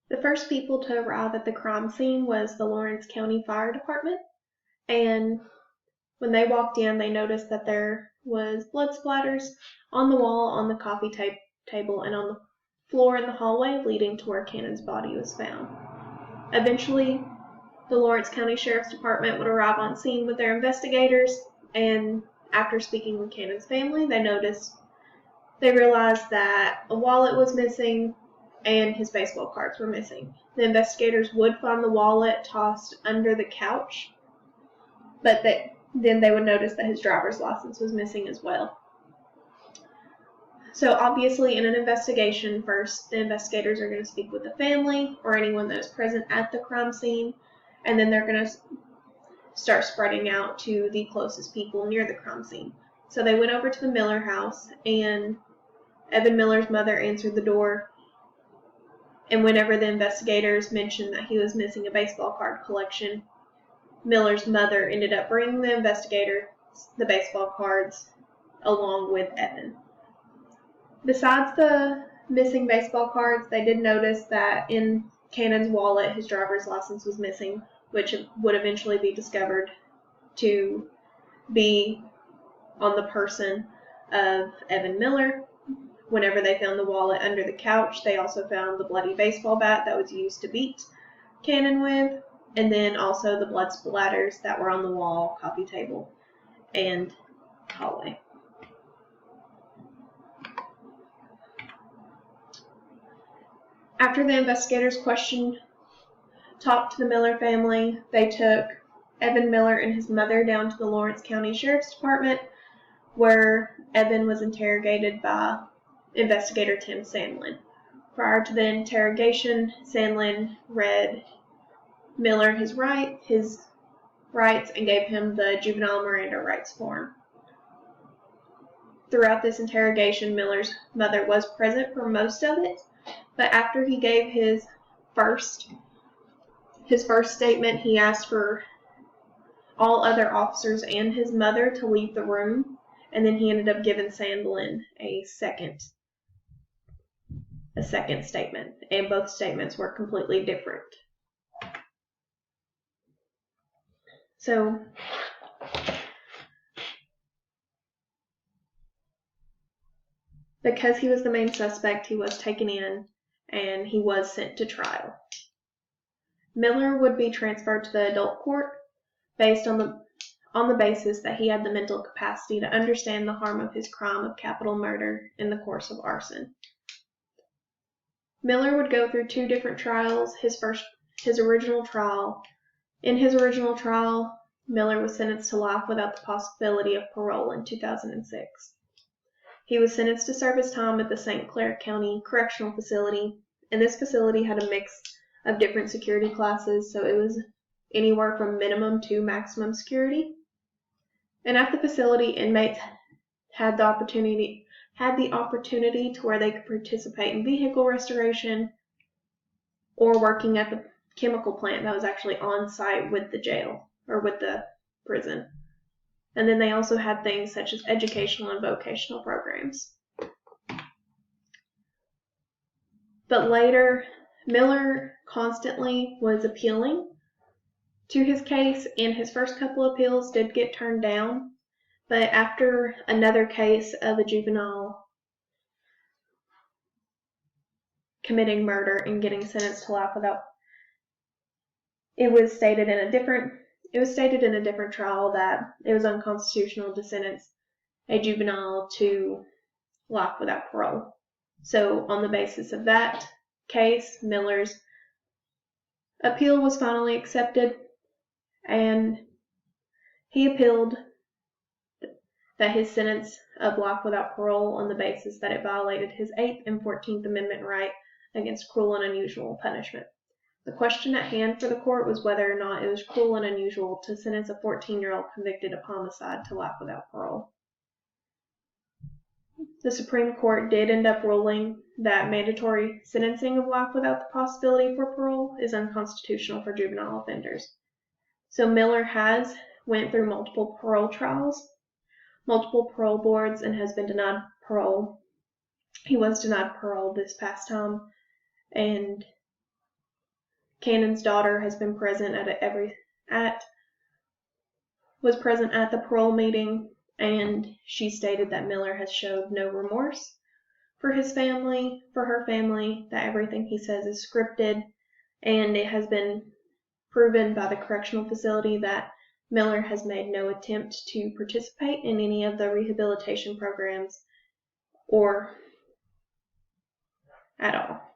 The first people to arrive at the crime scene was the Lawrence County Fire Department, and when they walked in, they noticed that there was blood splatters on the wall, on the coffee table, and on the floor in the hallway leading to where Cannon's body was found. Eventually, the Lawrence County Sheriff's Department would arrive on scene with their investigators, and after speaking with Cannon's family, they realized that a wallet was missing and his baseball cards were missing. The investigators would find the wallet tossed under the couch, but then they would notice that his driver's license was missing as well. So obviously in an investigation, first the investigators are going to speak with the family or anyone that is present at the crime scene, and then they're going to start spreading out to the closest people near the crime scene. So they went over to the Miller house, and Evan Miller's mother answered the door, and whenever the investigators mentioned that he was missing a baseball card collection, Miller's mother ended up bringing the investigators the baseball cards along with Evan. Besides the missing baseball cards, they did notice that in Cannon's wallet, his driver's license was missing, which would eventually be discovered to be on the person of Evan Miller. Whenever they found the wallet under the couch, they also found the bloody baseball bat that was used to beat Cannon with, and then also the blood splatters that were on the wall, coffee table, and hallway. After the investigators talked to the Miller family, they took Evan Miller and his mother down to the Lawrence County Sheriff's Department, where Evan was interrogated by investigator Tim Sandlin. Prior to the interrogation, Sandlin read Miller his rights and gave him the juvenile Miranda rights form. Throughout this interrogation, Miller's mother was present for most of it, but after he gave his first statement, he asked for all other officers and his mother to leave the room, and then he ended up giving Sandlin a second statement, and both statements were completely different. So, because he was the main suspect, he was taken in and he was sent to trial. Miller would be transferred to the adult court based on the basis that he had the mental capacity to understand the harm of his crime of capital murder in the course of arson. Miller would go through two different trials. His original trial. In his original trial, Miller was sentenced to life without the possibility of parole in 2006. He was sentenced to serve his time at the St. Clair County Correctional Facility, and this facility had a mix of different security classes, so it was anywhere from minimum to maximum security. And at the facility, inmates had the opportunity to where they could participate in vehicle restoration or working at the chemical plant that was actually on site with the jail or with the prison. And then they also had things such as educational and vocational programs. But later, Miller constantly was appealing to his case, and his first couple of appeals did get turned down. But after another case of a juvenile committing murder and getting sentenced to life without, it was stated in a different trial that it was unconstitutional to sentence a juvenile to life without parole. So on the basis of that case, Miller's appeal was finally accepted, and he appealed that his sentence of life without parole on the basis that it violated his 8th and 14th Amendment right against cruel and unusual punishment. The question at hand for the court was whether or not it was cruel and unusual to sentence a 14-year-old convicted of homicide to life without parole. The Supreme Court did end up ruling that mandatory sentencing of life without the possibility for parole is unconstitutional for juvenile offenders. So Miller has went through multiple parole trials, multiple parole boards, and has been denied parole. He was denied parole this past time, and Cannon's daughter has been present was present at the parole meeting, and she stated that Miller has showed no remorse for her family, that everything he says is scripted, and it has been proven by the correctional facility that Miller has made no attempt to participate in any of the rehabilitation programs or at all.